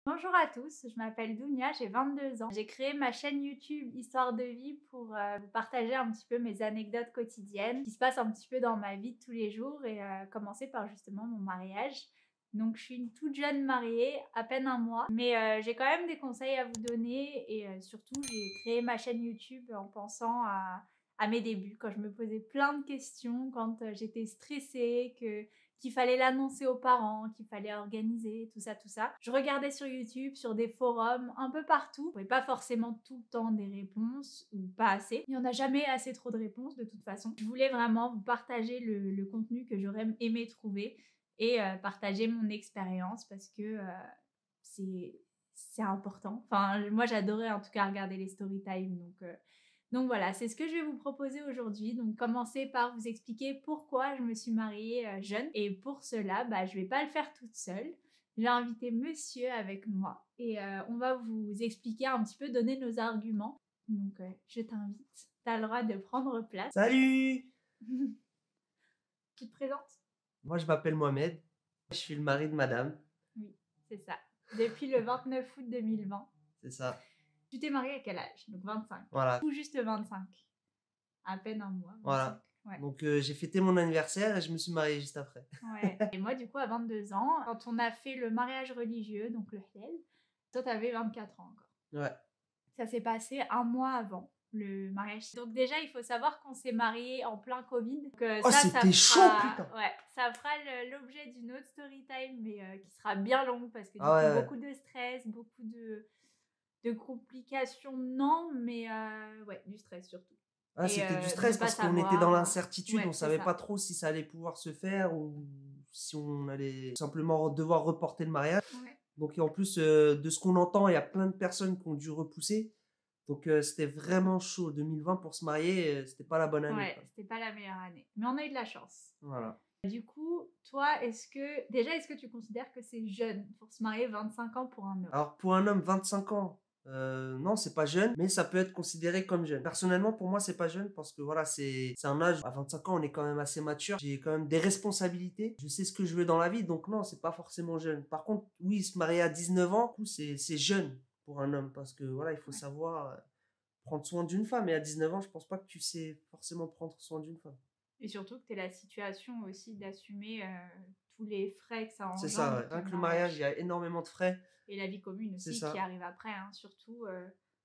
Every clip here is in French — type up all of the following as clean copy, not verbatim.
Bonjour à tous, je m'appelle Dounia, j'ai 22 ans. J'ai créé ma chaîne YouTube Histoire de vie pour vous partager un petit peu mes anecdotes quotidiennes qui se passent un petit peu dans ma vie de tous les jours et commencer par justement mon mariage. Donc je suis une toute jeune mariée, à peine un mois, mais j'ai quand même des conseils à vous donner et surtout j'ai créé ma chaîne YouTube en pensant à mes débuts, quand je me posais plein de questions, quand j'étais stressée, qu'il fallait l'annoncer aux parents, qu'il fallait organiser, tout ça, tout ça. Je regardais sur YouTube, sur des forums, un peu partout. Je trouvais pas forcément tout le temps des réponses, ou pas assez. Il n'y en a jamais assez trop de réponses, de toute façon. Je voulais vraiment vous partager le contenu que j'aurais aimé trouver et partager mon expérience parce que c'est important. Enfin, moi, j'adorais en tout cas regarder les story time, donc voilà, c'est ce que je vais vous proposer aujourd'hui. Donc commencer par vous expliquer pourquoi je me suis mariée jeune. Et pour cela, je vais pas le faire toute seule. J'ai invité monsieur avec moi et on va vous expliquer un petit peu, donner nos arguments. Donc je t'invite. Tu as le droit de prendre place. Salut! Tu te présentes? Moi, je m'appelle Mohamed. Je suis le mari de madame. Oui, c'est ça. Depuis le 29 août 2020. C'est ça. Tu t'es mariée à quel âge? Donc 25. Voilà. Ou juste 25. À peine un mois. 25. Voilà. Ouais. Donc, j'ai fêté mon anniversaire et je me suis marié juste après. Ouais. Et moi, du coup, à 22 ans, quand on a fait le mariage religieux, donc le halal, toi, t'avais 24 ans encore. Ouais. Ça s'est passé un mois avant le mariage. Donc déjà, il faut savoir qu'on s'est mariés en plein Covid. Donc, Oh, c'était chaud, putain! Ouais, ça fera l'objet d'une autre story time, mais qui sera bien longue parce que beaucoup de stress, beaucoup de complications, non, mais ouais, du stress surtout. Ah, c'était du stress parce qu'on était dans l'incertitude, on savait pas trop si ça allait pouvoir se faire ou si on allait simplement devoir reporter le mariage. Ouais. Donc, et en plus de ce qu'on entend, il y a plein de personnes qui ont dû repousser. Donc, c'était vraiment chaud. 2020 pour se marier, c'était pas la bonne année. Ouais, c'était pas la meilleure année. Mais on a eu de la chance. Voilà. Du coup, toi, est-ce que tu considères que c'est jeune pour se marier 25 ans pour un homme? Alors, pour un homme, 25 ans, non, c'est pas jeune, mais ça peut être considéré comme jeune. Personnellement, pour moi, c'est pas jeune parce que voilà, c'est un âge, à 25 ans, on est quand même assez mature. J'ai quand même des responsabilités. Je sais ce que je veux dans la vie, donc non, c'est pas forcément jeune. Par contre, oui, se marier à 19 ans, c'est jeune pour un homme parce que voilà, il faut savoir prendre soin d'une femme. Et à 19 ans, je pense pas que tu sais forcément prendre soin d'une femme. Et surtout que tu es la situation aussi d'assumer tous les frais que ça engendre. C'est ça, ouais. Rien que le mariage, il y a énormément de frais. Et la vie commune aussi qui arrive après, hein, surtout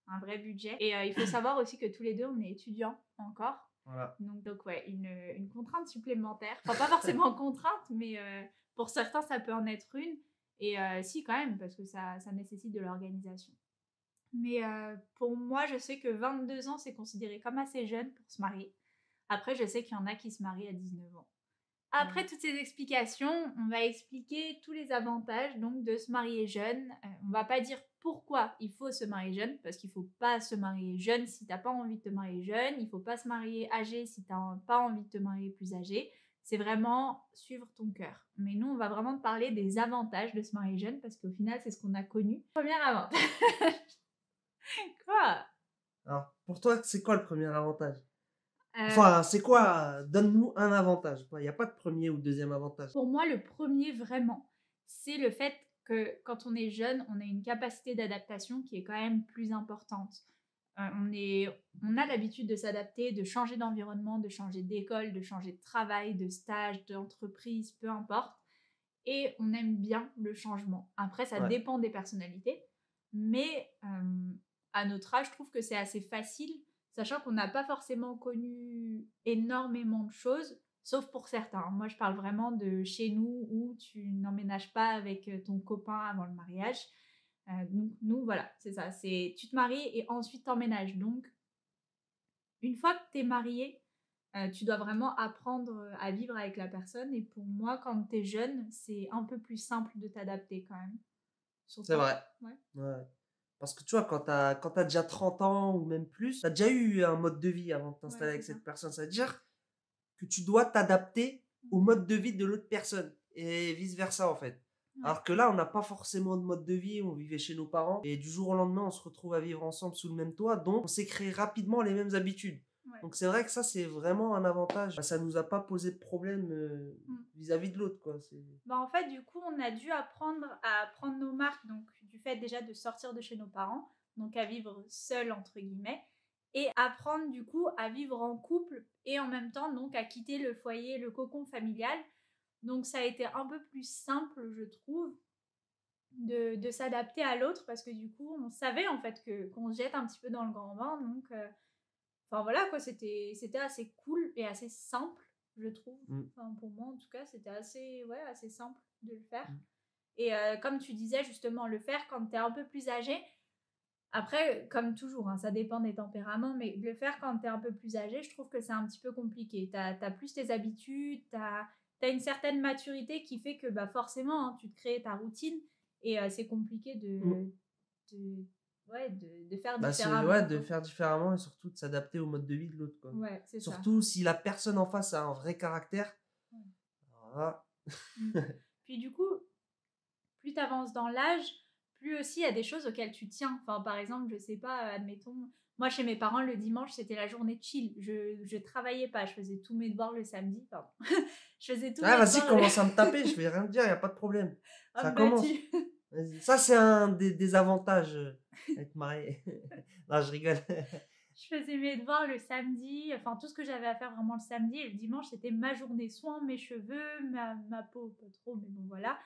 un vrai budget. Et il faut savoir aussi que tous les deux, on est étudiants encore. Voilà. Donc ouais, une contrainte supplémentaire. Enfin, pas forcément contrainte, mais pour certains, ça peut en être une. Et si, quand même, parce que ça nécessite de l'organisation. Mais pour moi, je sais que 22 ans, c'est considéré comme assez jeune pour se marier. Après, je sais qu'il y en a qui se marient à 19 ans. Après toutes ces explications, on va expliquer tous les avantages donc de se marier jeune. On va pas dire pourquoi il faut se marier jeune, parce qu'il faut pas se marier jeune si t'as pas envie de te marier jeune. Il faut pas se marier âgé si t'as pas envie de te marier plus âgé. C'est vraiment suivre ton cœur. Mais nous, on va vraiment te parler des avantages de se marier jeune, parce qu'au final, c'est ce qu'on a connu. Premier avantage. Quoi? Alors, pour toi, c'est quoi le premier avantage? Enfin, c'est quoi? Donne-nous un avantage. Il n'y a pas de premier ou de deuxième avantage. Pour moi, le premier, vraiment, c'est le fait que quand on est jeune, on a une capacité d'adaptation qui est quand même plus importante. On a l'habitude de s'adapter, de changer d'environnement, de changer d'école, de changer de travail, de stage, d'entreprise, peu importe. Et on aime bien le changement. Après, ça dépend des personnalités. Mais à notre âge, je trouve que c'est assez facile, sachant qu'on n'a pas forcément connu énormément de choses, sauf pour certains. Moi, je parle vraiment de chez nous où tu n'emménages pas avec ton copain avant le mariage. Nous, voilà, c'est ça. Tu te maries et ensuite t'emménages. Donc, une fois que tu es marié, tu dois vraiment apprendre à vivre avec la personne. Et pour moi, quand tu es jeune, c'est un peu plus simple de t'adapter quand même. C'est vrai. Ouais. Parce que tu vois, quand t'as déjà 30 ans ou même plus, t'as déjà eu un mode de vie avant de t'installer avec cette personne. Ça veut dire que tu dois t'adapter au mode de vie de l'autre personne et vice-versa en fait. Ouais. Alors que là, on n'a pas forcément de mode de vie, on vivait chez nos parents et du jour au lendemain, on se retrouve à vivre ensemble sous le même toit, donc on s'est créé rapidement les mêmes habitudes. Ouais. Donc c'est vrai que ça, c'est vraiment un avantage. Bah, ça nous a pas posé de problème vis-à-vis de l'autre, quoi. Bah, en fait, du coup, on a dû apprendre à prendre nos marques, donc du fait déjà de sortir de chez nos parents, donc à vivre seul, entre guillemets, et apprendre du coup à vivre en couple et en même temps donc à quitter le foyer, le cocon familial. Donc ça a été un peu plus simple, je trouve, de s'adapter à l'autre parce que du coup, on savait en fait qu'on se jette un petit peu dans le grand bain. Donc, enfin voilà quoi, c'était assez cool et assez simple, je trouve. Mm. Enfin, pour moi, en tout cas, c'était assez, ouais, assez simple de le faire. Mm. Et comme tu disais, justement, le faire quand tu es un peu plus âgé. Après, comme toujours, hein, ça dépend des tempéraments, mais le faire quand tu es un peu plus âgé, je trouve que c'est un petit peu compliqué. Tu as plus tes habitudes, tu as une certaine maturité qui fait que bah, forcément, hein, tu te crées ta routine et c'est compliqué Mm. de, ouais, de faire Bah, différemment. ouais, de faire différemment et surtout de s'adapter au mode de vie de l'autre, quoi. Ouais, c'est ça. Surtout si la personne en face a un vrai caractère. Ouais. Alors là, Puis du coup, plus tu avances dans l'âge, plus aussi il y a des choses auxquelles tu tiens. Enfin, par exemple, je sais pas, admettons, moi chez mes parents, le dimanche, c'était la journée de chill. Je travaillais pas, je faisais tous mes devoirs le samedi, pardon. Je faisais tous mes vas-y, devoirs. commence à me taper, je vais rien te dire, y a pas de problème. Ça commence. Vas-y. Ça, c'est un des avantages d'être marié. Non, je rigole. Je faisais mes devoirs le samedi, enfin tout ce que j'avais à faire vraiment le samedi, et le dimanche, c'était ma journée, soin, mes cheveux, ma peau, pas trop, mais bon voilà.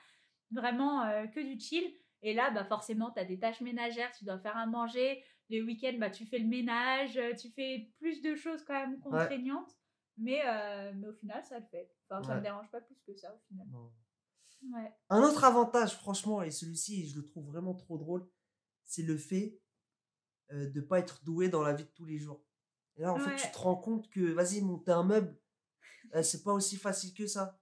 Vraiment que du chill. Et là, bah forcément, tu as des tâches ménagères, tu dois faire à manger. Les week-ends, bah, tu fais le ménage, tu fais plus de choses quand même Ouais. contraignantes. Mais au final, ça le fait. Enfin, ça me dérange pas plus que ça au final. Non. Ouais. Un autre avantage, franchement, et celui-ci, je le trouve vraiment trop drôle, c'est le fait de pas être doué dans la vie de tous les jours. Et là, en fait, tu te rends compte que, vas-y, monter un meuble, c'est pas aussi facile que ça.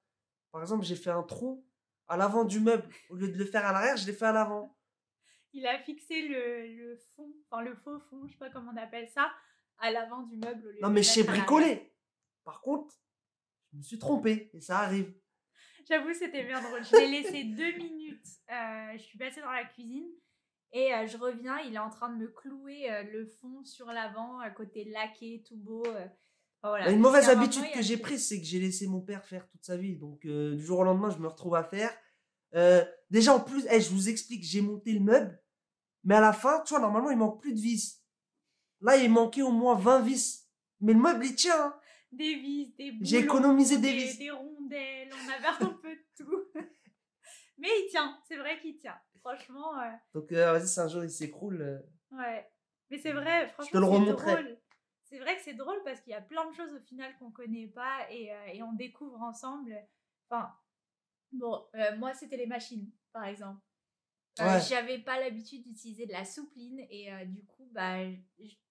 Par exemple, j'ai fait un trou à l'avant du meuble. Au lieu de le faire à l'arrière, je l'ai fait à l'avant. Il a fixé le fond, enfin le faux fond, je sais pas comment on appelle ça, à l'avant du meuble au lieu Non, de mais le je sais mettre à l'arrière. bricoler. Par contre, je me suis trompé et ça arrive. J'avoue, c'était bien drôle. Je l'ai laissé 2 minutes. Je suis passée dans la cuisine et je reviens. Il est en train de me clouer le fond sur l'avant, à côté laqué, tout beau. Enfin, voilà. Une mauvaise Jusqu'à habitude maintenant, que j'ai prise, c'est que j'ai laissé mon père faire toute sa vie. Donc, du jour au lendemain, je me retrouve à faire. Déjà, en plus, je vous explique, j'ai monté le meuble. Mais à la fin, tu vois, normalement, il manque plus de vis. Là, il manquait au moins 20 vis. Mais le meuble, il tient. Hein. Des vis, des boulons, j'ai économisé des vis. Des rondelles, on avait un peu de tout. Mais il tient, c'est vrai qu'il tient. Franchement. Donc, vas-y, si un jour il s'écroule. Ouais. Mais c'est vrai, franchement, je te le remontrerai. Drôle. C'est vrai que c'est drôle parce qu'il y a plein de choses au final qu'on connaît pas et on découvre ensemble. Enfin, bon, moi, c'était les machines, par exemple. J'avais pas l'habitude d'utiliser de la soupline et du coup, bah,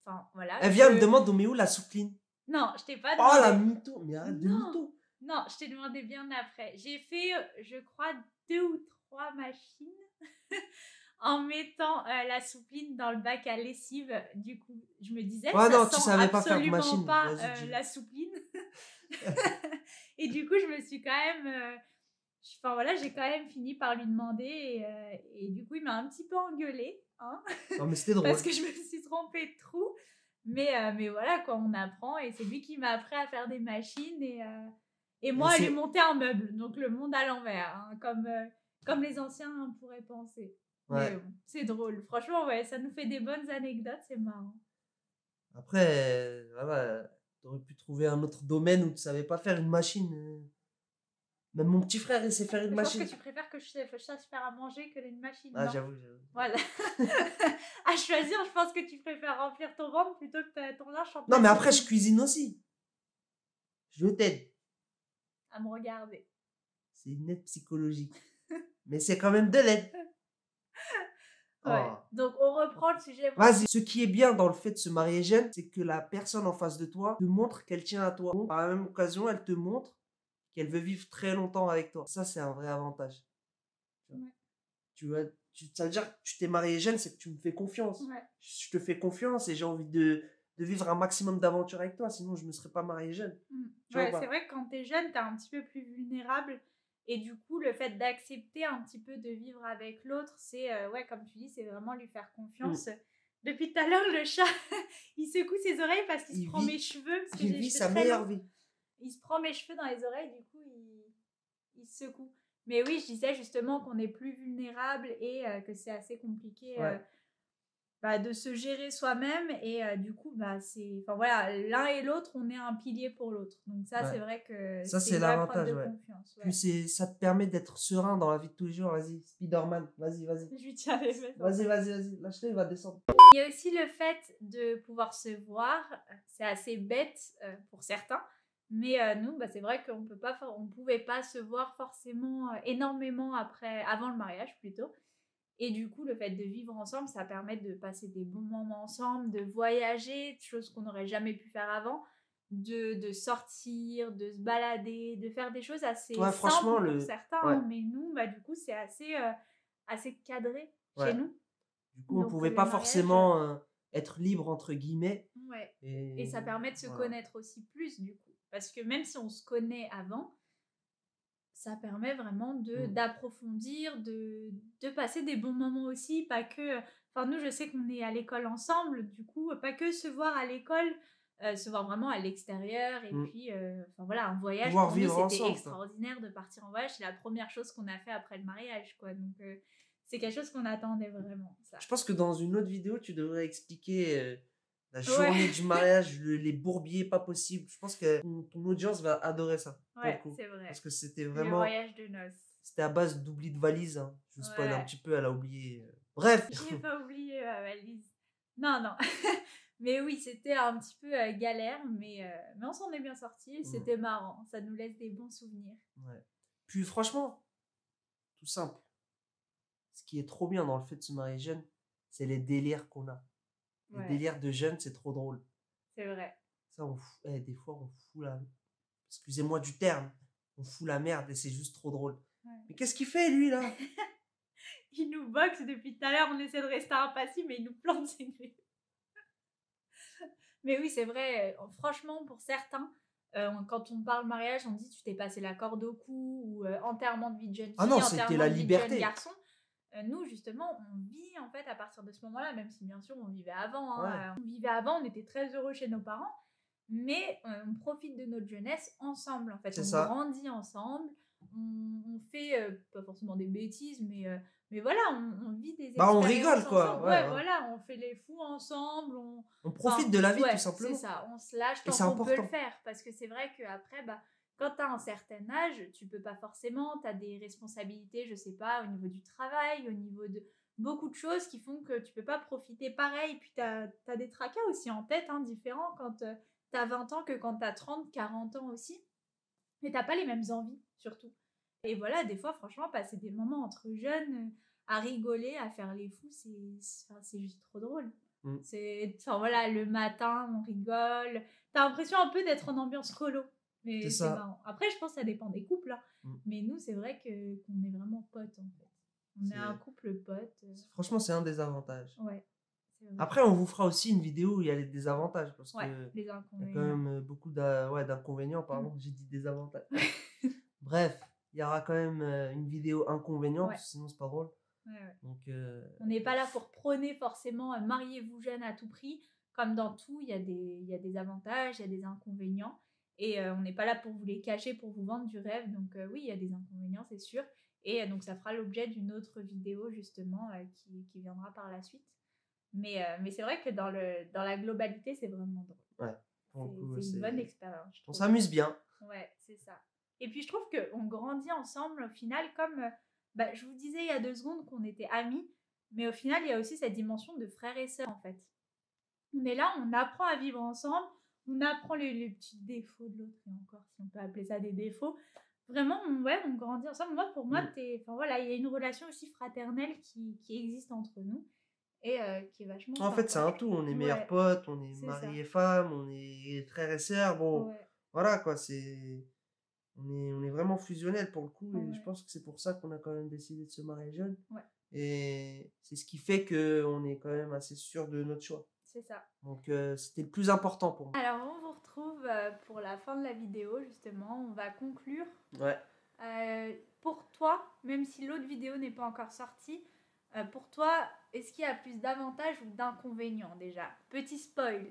enfin, voilà. Elle vient me demande, mais où la soupline? Non, je t'ai pas demandé. Oh, la mytho! Mais arrête de mytho! Non, je t'ai demandé bien après. J'ai fait, je crois, 2 ou 3 machines en mettant la soupline dans le bac à lessive. Du coup, je me disais, ça non, sent tu savais pas faire de absolument machine. pas la soupline. Et du coup, je me suis quand même... Enfin voilà, j'ai quand même fini par lui demander et du coup, il m'a un petit peu engueulée. Hein, non, mais c'était drôle. parce que je me suis trompée de trou. Mais voilà, quoi, on apprend et c'est lui qui m'a appris à faire des machines et moi, à lui monter un meuble. Donc le monde à l'envers, hein, comme les anciens pourraient penser. Ouais. Mais c'est drôle. Franchement, ouais, ça nous fait des bonnes anecdotes, c'est marrant. Après, voilà, t'aurais pu trouver un autre domaine où tu savais pas faire une machine. Même mon petit frère, il sait faire une machine. Je pense que tu préfères que je sache faire à manger que une machine. Ah, non j'avoue. Voilà. À choisir, je pense que tu préfères remplir ton ventre plutôt que ton linge en Non, mais après, je cuisine aussi. Je t'aide. À me regarder. C'est une aide psychologique. Mais c'est quand même de l'aide. Ouais. Oh. Donc, on reprend le sujet. Vas-y. Ce qui est bien dans le fait de se marier jeune, c'est que la personne en face de toi te montre qu'elle tient à toi. Par la même occasion, elle te montre qu'elle veut vivre très longtemps avec toi. Ça, c'est un vrai avantage. Ouais. Ça veut dire que tu t'es marié jeune, c'est que tu me fais confiance. Ouais. Je te fais confiance et j'ai envie de vivre un maximum d'aventures avec toi, sinon je ne me serais pas marié jeune. Ouais, c'est vrai que quand tu es jeune, tu es un petit peu plus vulnérable et du coup, le fait d'accepter un petit peu de vivre avec l'autre, c'est, ouais, comme tu dis, c'est vraiment lui faire confiance. Depuis tout à l'heure, le chat, il secoue ses oreilles parce qu'il se Il prend vit- mes cheveux. Parce que Il j'ai les vit cheveux sa très meilleure longs. vie. Il se prend mes cheveux dans les oreilles, du coup, il se secoue. Mais oui, je disais justement qu'on est plus vulnérable et que c'est assez compliqué Ouais. de se gérer soi-même. Et du coup, enfin voilà, l'un et l'autre, on est un pilier pour l'autre. Donc ça, Ouais. c'est vrai que Ça, c'est c'est une vraie preuve l'avantage, de ouais. confiance. Ouais. Puis ça te permet d'être serein dans la vie de tous les jours. Vas-y, Spider-Man, vas-y. Je lui tiens les fesses. Vas-y, lâche-le, il va descendre. Il y a aussi le fait de pouvoir se voir. C'est assez bête pour certains. Mais nous, c'est vrai qu'on pouvait pas se voir forcément énormément avant le mariage plutôt. Et du coup, le fait de vivre ensemble, ça permet de passer des bons moments ensemble, de voyager, chose qu'on n'aurait jamais pu faire avant, de sortir, de se balader, de faire des choses assez Ouais, franchement, simples pour certains. ouais. Mais nous, du coup, c'est assez cadré Ouais. chez nous. Du coup, on Donc, pouvait le pas mariage, forcément être libre, entre guillemets. Ouais. Et Et ça permet de se voilà. connaître aussi plus, du coup. Parce que même si on se connaît avant, ça permet vraiment d'approfondir, de passer des bons moments aussi, pas que... Enfin, nous, je sais qu'on est à l'école ensemble, du coup, pas que se voir à l'école, se voir vraiment à l'extérieur, et puis, enfin voilà, un voyage, Pouvoir pour nous, vivre c'était ensemble, extraordinaire de partir en voyage, c'est la première chose qu'on a fait après le mariage, quoi. Donc, c'est quelque chose qu'on attendait vraiment, ça. Je pense que dans une autre vidéo, tu devrais expliquer la journée du mariage, les bourbiers pas possible. Je pense que ton audience va adorer ça. Ouais, c'est vrai. Parce que c'était Le vraiment... voyage de noces. C'était à base d'oubli de valise. Hein. Je vous spoil un Ouais. petit peu, elle a oublié. Bref. J'ai pas oublié ma valise. Non. Mais oui, c'était un petit peu galère, mais on s'en est bien sortis. C'était marrant. Ça nous laisse des bons souvenirs. Ouais. Puis franchement, tout simple. Ce qui est trop bien dans le fait de se marier jeune, c'est les délires qu'on a. Les délires de jeunes, c'est trop drôle. C'est vrai. Ça, des fois, on fout la... Excusez-moi du terme. On fout la merde et c'est juste trop drôle. Ouais. Mais qu'est-ce qu'il fait, lui, là? Il nous boxe depuis tout à l'heure. On essaie de rester impassible, mais il nous plante ses griffes. Mais oui, c'est vrai. Franchement, pour certains, quand on parle mariage, on dit tu t'es passé la corde au cou, ou enterrement de vie de jeune fille, enterrement de vie de jeune garçon. Nous, justement, on vit en fait à partir de ce moment-là, même si bien sûr on vivait avant. On vivait avant, on était très heureux chez nos parents, mais on profite de notre jeunesse ensemble. En fait, on grandit ensemble, on fait pas forcément des bêtises, mais voilà, on vit des expériences. On rigole, quoi. Ouais, voilà, on fait les fous ensemble. On profite de la vie, tout simplement. C'est ça, on se lâche tant qu'on peut le faire. Parce que c'est vrai qu'après, quand tu as un certain âge, tu peux pas forcément, tu as des responsabilités, je sais pas, au niveau du travail, au niveau de beaucoup de choses qui font que tu peux pas profiter pareil. Puis tu as des tracas aussi en tête, différents quand tu as 20 ans que quand tu as 30, 40 ans aussi. Mais t'as pas les mêmes envies, surtout. Et voilà, des fois, franchement, passer des moments entre jeunes, à rigoler, à faire les fous, c'est juste trop drôle. Enfin voilà, le matin, on rigole. T'as l'impression un peu d'être en ambiance colo. Mais c'est marrant. Après, je pense que ça dépend des couples. Mais nous, c'est vrai qu'on est vraiment potes, en fait. On est un couple pote. Franchement, c'est un des avantages. Ouais. Après, on vous fera aussi une vidéo où il y a les désavantages. Parce que les inconvénients. Il y a quand même beaucoup d'inconvénients, pardon. J'ai dit désavantages. Bref, il y aura quand même une vidéo inconvénient, parce que sinon, c'est pas drôle. Donc, on n'est pas là pour prôner forcément mariez-vous jeune à tout prix. Comme dans tout, il y a des avantages, il y a des inconvénients. Et on n'est pas là pour vous les cacher, pour vous vendre du rêve. Donc oui, il y a des inconvénients, c'est sûr. Et donc ça fera l'objet d'une autre vidéo justement qui viendra par la suite. Mais c'est vrai que dans la globalité, c'est vraiment drôle. Ouais. C'est une bonne expérience. On s'amuse bien. Ouais, c'est ça. Et puis je trouve qu'on grandit ensemble au final, comme je vous disais il y a 2 secondes qu'on était amis, mais au final il y a aussi cette dimension de frères et sœurs en fait. On est là, on apprend à vivre ensemble, on apprend les petits défauts de l'autre, et encore si on peut appeler ça des défauts. Vraiment, on grandit ensemble. Pour moi, il y a une relation aussi fraternelle qui existe entre nous. Et qui est vachement en fait, c'est un tout. On est meilleurs potes, on est mari et femme, on est frères et sœurs. Bon, voilà quoi, on est vraiment fusionnels pour le coup. Et je pense que c'est pour ça qu'on a quand même décidé de se marier jeune. Et c'est ce qui fait qu'on est quand même assez sûr de notre choix. C'est ça. Donc, c'était le plus important pour moi. Alors, on vous retrouve pour la fin de la vidéo, justement. On va conclure. Ouais. Pour toi, même si l'autre vidéo n'est pas encore sortie, Pour toi, est-ce qu'il y a plus d'avantages ou d'inconvénients déjà? Petit spoil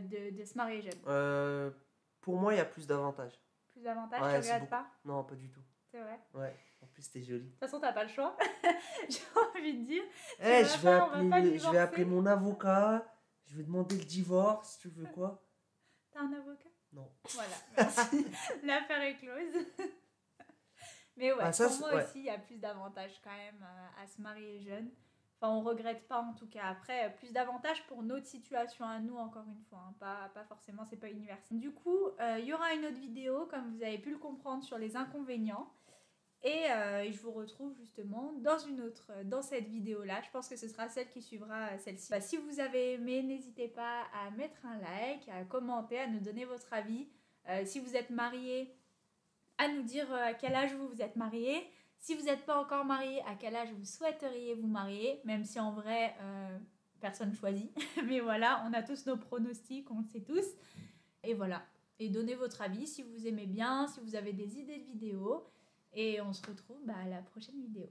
de se marier jeune. Pour moi, il y a plus d'avantages. Plus d'avantages, tu Ouais, c'est regrettes beaucoup. pas? Non, pas du tout. C'est vrai. Ouais, en plus, t'es jolie. De toute façon, t'as pas le choix. J'ai envie de dire. Eh, On va pas je vais divorcer. appeler mon avocat. Je vais demander le divorce. Tu veux quoi? T'as un avocat? Non. Voilà, merci. L'affaire est close. Mais ouais, Ah, ça, pour moi ouais. aussi, il y a plus d'avantages quand même à se marier jeune. Enfin, on regrette pas en tout cas. Après, plus d'avantages pour notre situation à nous, encore une fois. Hein. Pas forcément, c'est pas universel. Du coup, il y aura une autre vidéo, comme vous avez pu le comprendre, sur les inconvénients. Et je vous retrouve justement dans cette vidéo-là. Je pense que ce sera celle qui suivra celle-ci. Si vous avez aimé, n'hésitez pas à mettre un like, à commenter, à nous donner votre avis. Si vous êtes marié, à nous dire à quel âge vous êtes marié. Si vous n'êtes pas encore marié, à quel âge vous souhaiteriez vous marier. Même si en vrai, personne choisit. Mais voilà, on a tous nos pronostics, on le sait tous. Et voilà. Et donnez votre avis si vous aimez bien, si vous avez des idées de vidéos. Et on se retrouve à la prochaine vidéo.